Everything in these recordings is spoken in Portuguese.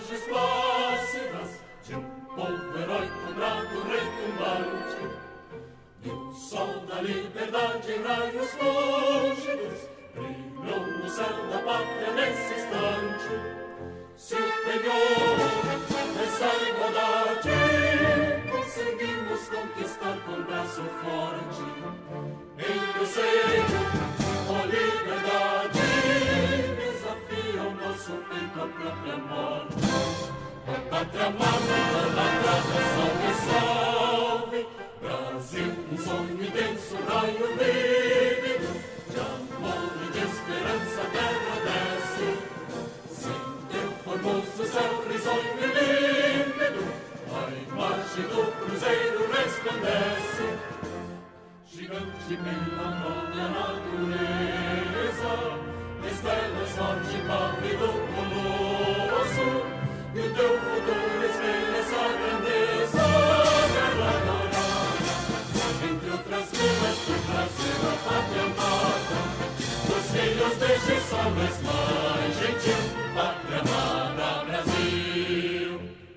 margens plácidas de um povo heróico, bravo, retumbante. E o sol da liberdade em raios fúlgidos brilhou no céu da pátria nesse instante. Se o penhor dessa igualdade conseguimos conquistar com braço forte, em receio a liberdade desafia o nosso peito à própria morte. A pátria amada, idolatrada, salve, salve, Brasil, um sonho intenso, raio vívido, de amor e de esperança a terra desce. Sem teu formoso céu risonho e límpido, a imagem do cruzeiro resplandece. Gigante pela própria natureza, estrelas forte pávido colosso, e o teu futuro espelha essa grandeza. Terra dourada, entre outras vidas por trazer a pátria amada, dos filhos deste sol mais gentil, pátria amada Brasil.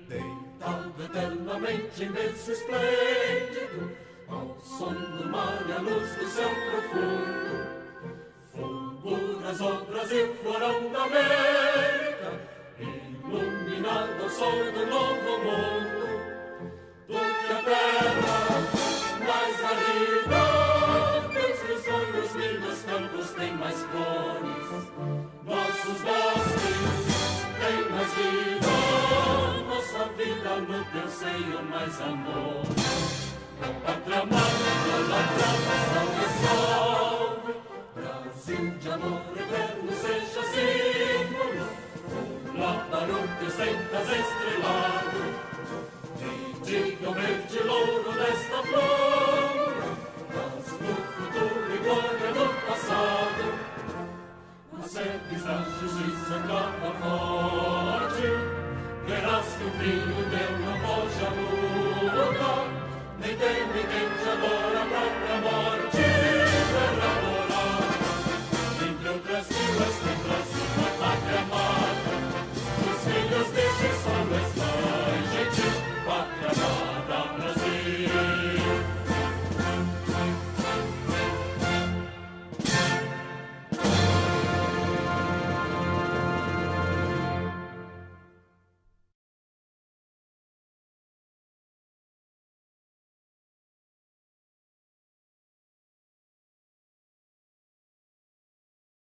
Deitado eternamente em berço esplêndido, ao som do mar e à luz do céu profundo, fulguras o Brasil, florão da América, iluminado ao sol do novo mundo. Do que a terra mais árida, teus risonhos lindos campos têm mais flores, nossos bosques têm mais vida, nossa vida no teu seio mais amor. Pátria amada, idolatrada, salve, salve, Brasil de amor eterno seja símbolo, lá para o teu centas